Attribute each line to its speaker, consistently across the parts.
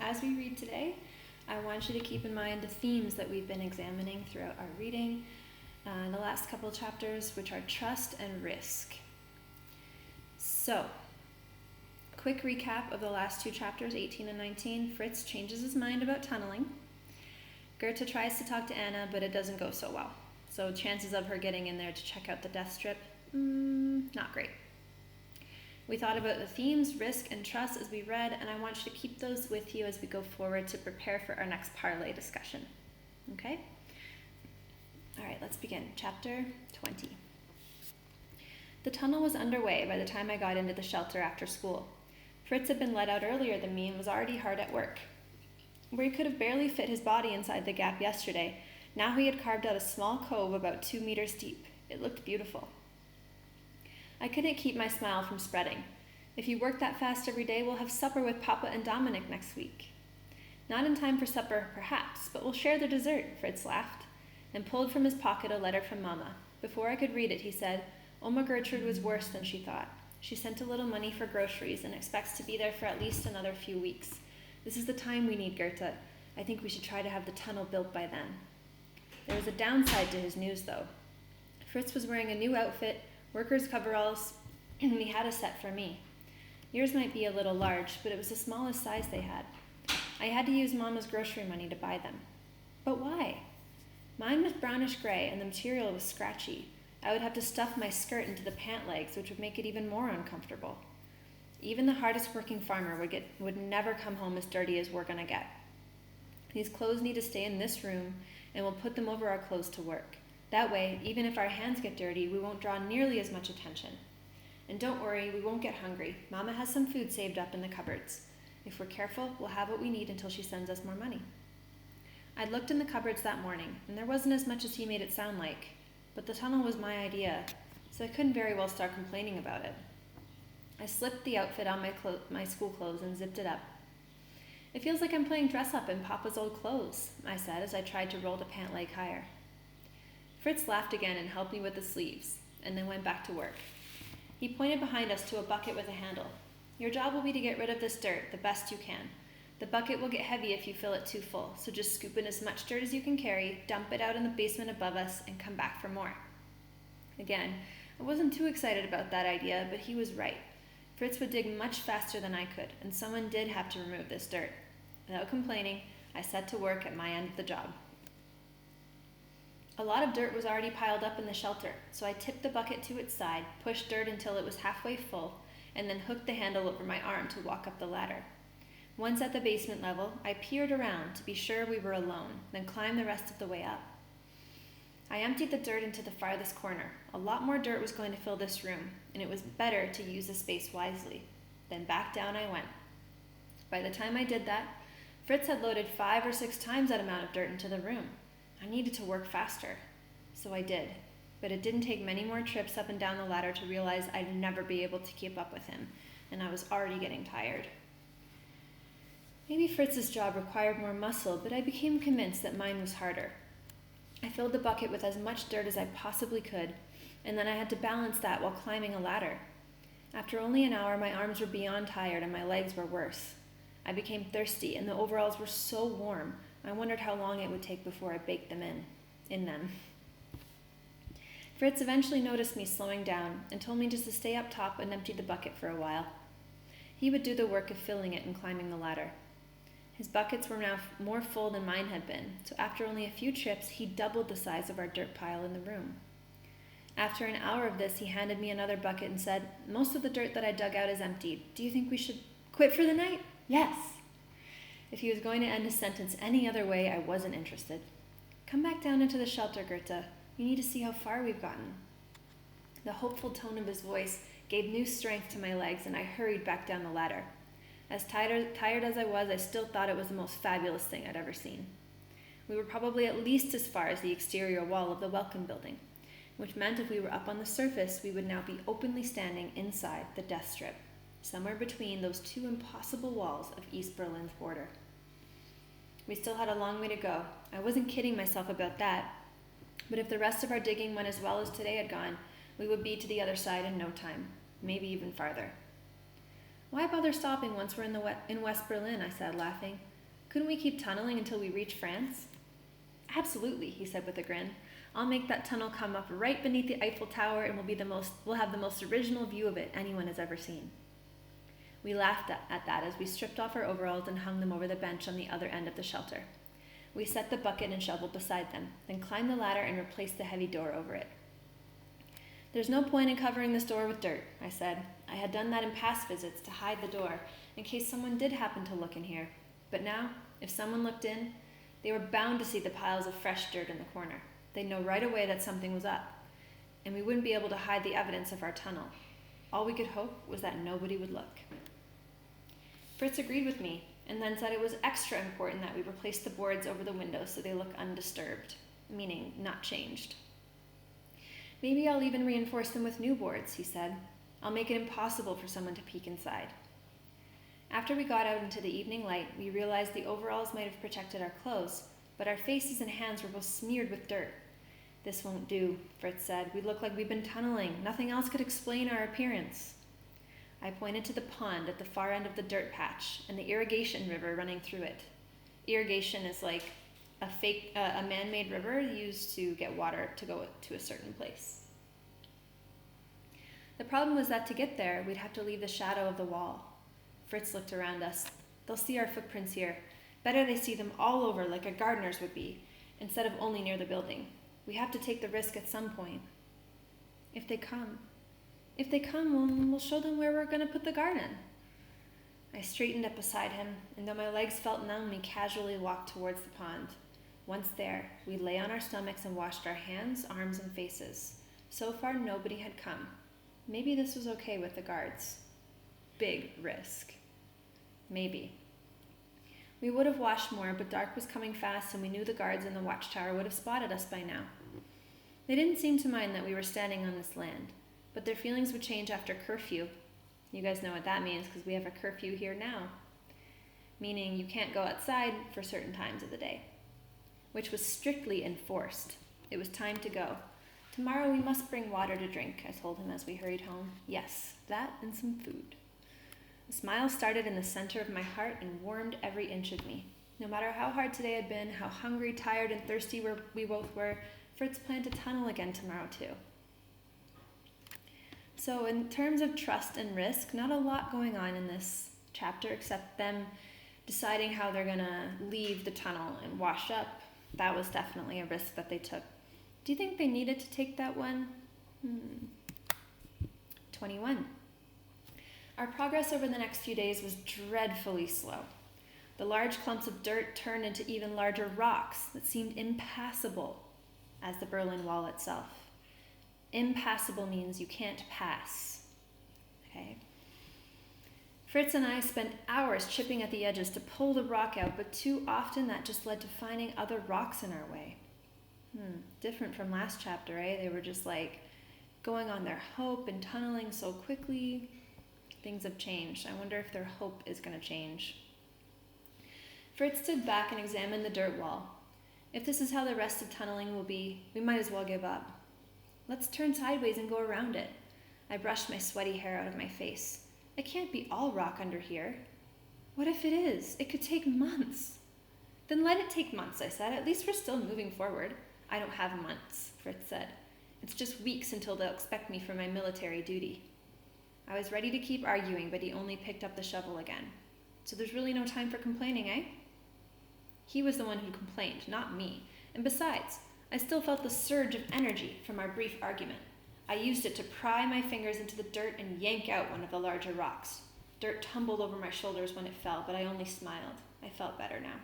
Speaker 1: as we read today, I want you to keep in mind the themes that we've been examining throughout our reading in the last couple of chapters, which are trust and risk. So, quick recap of the last two chapters, 18 and 19. Fritz changes his mind about tunneling. Goethe tries to talk to Anna, but it doesn't go so well. So chances of her getting in there to check out the death strip, not great. We thought about the themes, risk and trust as we read, and I want you to keep those with you as we go forward to prepare for our next parlay discussion. Okay? All right, let's begin. Chapter 20. The tunnel was underway by the time I got into the shelter after school. Fritz had been let out earlier than me and was already hard at work. Where he could have barely fit his body inside the gap yesterday, now he had carved out a small cove about 2 meters deep. It looked beautiful. I couldn't keep my smile from spreading. If you work that fast every day, we'll have supper with Papa and Dominic next week. Not in time for supper, perhaps, but we'll share the dessert, Fritz laughed, and pulled from his pocket a letter from Mama. Before I could read it, he said, Oma Gertrude was worse than she thought. She sent a little money for groceries and expects to be there for at least another few weeks. This is the time we need, Goethe. I think we should try to have the tunnel built by then. There was a downside to his news, though. Fritz was wearing a new outfit, workers' coveralls, and he had a set for me. Yours might be a little large, but it was the smallest size they had. I had to use Mama's grocery money to buy them. But why? Mine was brownish gray, and the material was scratchy. I would have to stuff my skirt into the pant legs, which would make it even more uncomfortable. Even the hardest working farmer would never come home as dirty as we're going to get. These clothes need to stay in this room, and we'll put them over our clothes to work. That way, even if our hands get dirty, we won't draw nearly as much attention. And don't worry, we won't get hungry. Mama has some food saved up in the cupboards. If we're careful, we'll have what we need until she sends us more money. I'd looked in the cupboards that morning, and there wasn't as much as he made it sound like. But the tunnel was my idea, so I couldn't very well start complaining about it. I slipped the outfit on my school clothes and zipped it up. It feels like I'm playing dress-up in Papa's old clothes, I said as I tried to roll the pant leg higher. Fritz laughed again and helped me with the sleeves, and then went back to work. He pointed behind us to a bucket with a handle. Your job will be to get rid of this dirt the best you can. The bucket will get heavy if you fill it too full, so just scoop in as much dirt as you can carry, dump it out in the basement above us, and come back for more. Again, I wasn't too excited about that idea, but he was right. Fritz would dig much faster than I could, and someone did have to remove this dirt. Without complaining, I set to work at my end of the job. A lot of dirt was already piled up in the shelter, so I tipped the bucket to its side, pushed dirt until it was halfway full, and then hooked the handle over my arm to walk up the ladder. Once at the basement level, I peered around to be sure we were alone, then climbed the rest of the way up. I emptied the dirt into the farthest corner. A lot more dirt was going to fill this room, and it was better to use the space wisely. Then back down I went. By the time I did that, Fritz had loaded 5 or 6 times that amount of dirt into the room. I needed to work faster, so I did. But it didn't take many more trips up and down the ladder to realize I'd never be able to keep up with him, and I was already getting tired. Maybe Fritz's job required more muscle, but I became convinced that mine was harder. I filled the bucket with as much dirt as I possibly could, and then I had to balance that while climbing a ladder. After only an hour, my arms were beyond tired and my legs were worse. I became thirsty, and the overalls were so warm, I wondered how long it would take before I baked them in them. Fritz eventually noticed me slowing down and told me just to stay up top and empty the bucket for a while. He would do the work of filling it and climbing the ladder. His buckets were now more full than mine had been, so after only a few trips, he doubled the size of our dirt pile in the room. After an hour of this, he handed me another bucket and said, Most of the dirt that I dug out is emptied. Do you think we should quit for the night? Yes. If he was going to end his sentence any other way, I wasn't interested. Come back down into the shelter, Goethe. You need to see how far we've gotten. The hopeful tone of his voice gave new strength to my legs, and I hurried back down the ladder. As tired as I was, I still thought it was the most fabulous thing I'd ever seen. We were probably at least as far as the exterior wall of the Welcome Building, which meant if we were up on the surface, we would now be openly standing inside the death strip, somewhere between those 2 impossible walls of East Berlin's border. We still had a long way to go. I wasn't kidding myself about that, but if the rest of our digging went as well as today had gone, we would be to the other side in no time, maybe even farther. Why bother stopping once we're in West Berlin, I said, laughing. Couldn't we keep tunneling until we reach France? Absolutely, he said with a grin. I'll make that tunnel come up right beneath the Eiffel Tower, and we'll have the most original view of it anyone has ever seen. We laughed at that as we stripped off our overalls and hung them over the bench on the other end of the shelter. We set the bucket and shovel beside them, then climbed the ladder and replaced the heavy door over it. There's no point in covering this door with dirt, I said. I had done that in past visits to hide the door, in case someone did happen to look in here. But now, if someone looked in, they were bound to see the piles of fresh dirt in the corner. They'd know right away that something was up, and we wouldn't be able to hide the evidence of our tunnel. All we could hope was that nobody would look. Fritz agreed with me, and then said it was extra important that we replace the boards over the windows so they look undisturbed, meaning not changed. Maybe I'll even reinforce them with new boards, he said. I'll make it impossible for someone to peek inside. After we got out into the evening light, we realized the overalls might have protected our clothes, but our faces and hands were both smeared with dirt. This won't do, Fritz said. We look like we've been tunneling. Nothing else could explain our appearance. I pointed to the pond at the far end of the dirt patch and the irrigation river running through it. Irrigation is like a man-made river used to get water to go to a certain place. The problem was that to get there, we'd have to leave the shadow of the wall. Fritz looked around us. They'll see our footprints here. Better they see them all over like a gardener's would be, instead of only near the building. We have to take the risk at some point. If they come, we'll show them where we're going to put the garden. I straightened up beside him, and though my legs felt numb, we casually walked towards the pond. Once there, we lay on our stomachs and washed our hands, arms, and faces. So far, nobody had come. Maybe this was okay with the guards. Big risk. Maybe. We would have washed more, but dark was coming fast, and we knew the guards in the watchtower would have spotted us by now. They didn't seem to mind that we were standing on this land, but their feelings would change after curfew. You guys know what that means because we have a curfew here now, meaning you can't go outside for certain times of the day, which was strictly enforced. It was time to go. Tomorrow we must bring water to drink, I told him as we hurried home. Yes, that and some food. A smile started in the center of my heart and warmed every inch of me. No matter how hard today had been, how hungry, tired, and thirsty we both were, Fritz planned to tunnel again tomorrow too. So in terms of trust and risk, not a lot going on in this chapter except them deciding how they're going to leave the tunnel and wash up. That was definitely a risk that they took. Do you think they needed to take that one? 21. Our progress over the next few days was dreadfully slow. The large clumps of dirt turned into even larger rocks that seemed impassable as the Berlin Wall itself. Impassable means you can't pass. Okay? Fritz and I spent hours chipping at the edges to pull the rock out, but too often that just led to finding other rocks in our way. Different from last chapter, eh? They were just like going on their hope and tunneling so quickly. Things have changed. I wonder if their hope is going to change. Fritz stood back and examined the dirt wall. If this is how the rest of tunneling will be, we might as well give up. Let's turn sideways and go around it. I brushed my sweaty hair out of my face. It can't be all rock under here. What if it is? It could take months. Then let it take months, I said. At least we're still moving forward. I don't have months, Fritz said. It's just weeks until they'll expect me for my military duty. I was ready to keep arguing, but he only picked up the shovel again. So there's really no time for complaining, eh? He was the one who complained, not me. And besides, I still felt the surge of energy from our brief argument. I used it to pry my fingers into the dirt and yank out one of the larger rocks. Dirt tumbled over my shoulders when it fell, but I only smiled. I felt better now.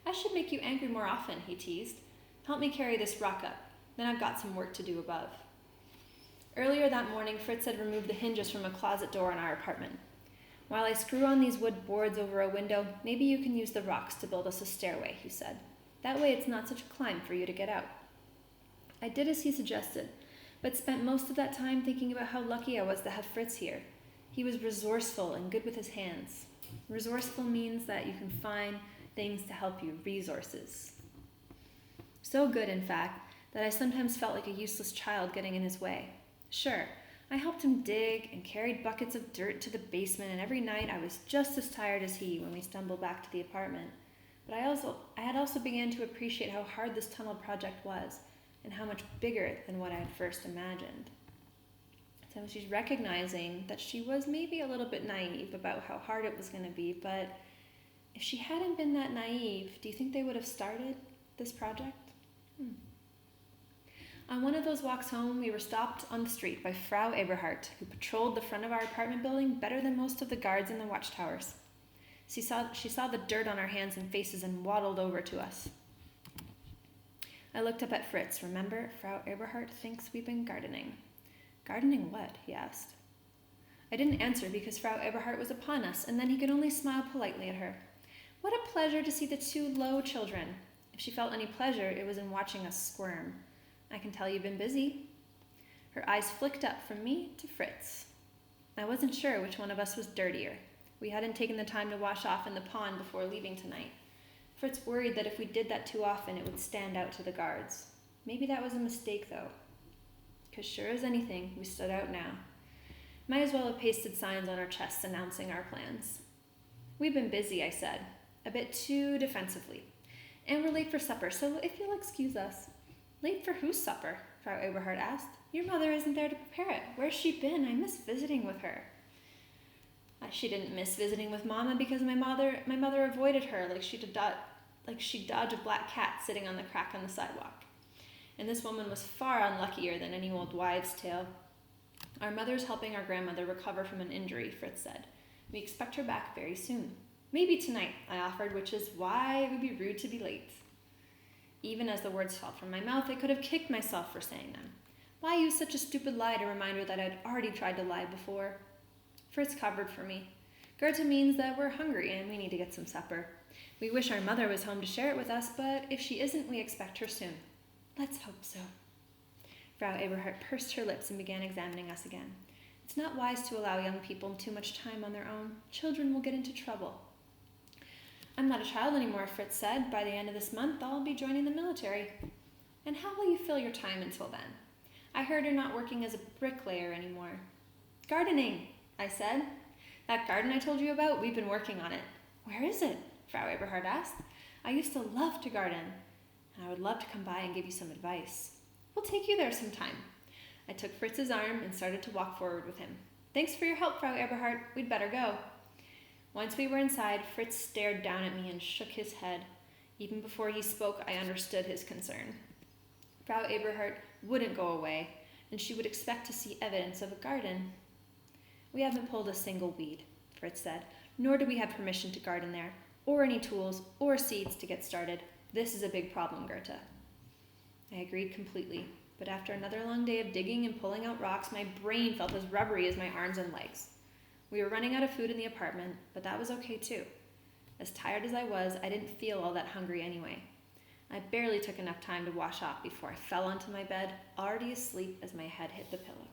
Speaker 1: I should make you angry more often, he teased. Help me carry this rock up. Then I've got some work to do above. Earlier that morning, Fritz had removed the hinges from a closet door in our apartment. While I screw on these wood boards over a window, maybe you can use the rocks to build us a stairway, he said. That way it's not such a climb for you to get out. I did as he suggested, but spent most of that time thinking about how lucky I was to have Fritz here. He was resourceful and good with his hands. Resourceful means that you can find things to help you, resources. So good, in fact, that I sometimes felt like a useless child getting in his way. Sure, I helped him dig and carried buckets of dirt to the basement, and every night I was just as tired as he when we stumbled back to the apartment. But I had also began to appreciate how hard this tunnel project was, and how much bigger than what I had first imagined. So she's recognizing that she was maybe a little bit naive about how hard it was going to be, but if she hadn't been that naive, do you think they would have started this project? On one of those walks home, we were stopped on the street by Frau Eberhardt, who patrolled the front of our apartment building better than most of the guards in the watchtowers. She saw the dirt on our hands and faces and waddled over to us. I looked up at Fritz. Remember, Frau Eberhardt thinks we've been gardening. Gardening what? He asked. I didn't answer because Frau Eberhardt was upon us, and then he could only smile politely at her. What a pleasure to see the two low children. If she felt any pleasure, it was in watching us squirm. I can tell you've been busy. Her eyes flicked up from me to Fritz. I wasn't sure which one of us was dirtier. We hadn't taken the time to wash off in the pond before leaving tonight. Fritz worried that if we did that too often, it would stand out to the guards. Maybe that was a mistake, though. 'Cause sure as anything, we stood out now. Might as well have pasted signs on our chests announcing our plans. We've been busy, I said, a bit too defensively. And we're late for supper, so if you'll excuse us. Late for whose supper? Frau Eberhardt asked. Your mother isn't there to prepare it. Where's she been? I miss visiting with her. She didn't miss visiting with Mama because my mother avoided her like she'd dodge a black cat sitting on the crack on the sidewalk. And this woman was far unluckier than any old wives' tale. Our mother's helping our grandmother recover from an injury, Fritz said. We expect her back very soon. Maybe tonight, I offered, which is why it would be rude to be late. Even as the words fell from my mouth, I could have kicked myself for saying them. Why use such a stupid lie to remind her that I'd already tried to lie before? Fritz covered for me. Goethe means that we're hungry and we need to get some supper. We wish our mother was home to share it with us, but if she isn't, we expect her soon. Let's hope so. Frau Eberhardt pursed her lips and began examining us again. It's not wise to allow young people too much time on their own. Children will get into trouble. I'm not a child anymore, Fritz said. By the end of this month, I'll be joining the military. And how will you fill your time until then? I heard you're not working as a bricklayer anymore. Gardening, I said. That garden I told you about, we've been working on it. Where is it? Frau Eberhardt asked. I used to love to garden, and I would love to come by and give you some advice. We'll take you there sometime. I took Fritz's arm and started to walk forward with him. Thanks for your help, Frau Eberhardt. We'd better go. Once we were inside, Fritz stared down at me and shook his head. Even before he spoke, I understood his concern. Frau Eberhardt wouldn't go away, and she would expect to see evidence of a garden. We haven't pulled a single weed, Fritz said, nor do we have permission to garden there, or any tools, or seeds to get started. This is a big problem, Goethe. I agreed completely, but after another long day of digging and pulling out rocks, my brain felt as rubbery as my arms and legs. We were running out of food in the apartment, but that was okay too. As tired as I was, I didn't feel all that hungry anyway. I barely took enough time to wash off before I fell onto my bed, already asleep as my head hit the pillow.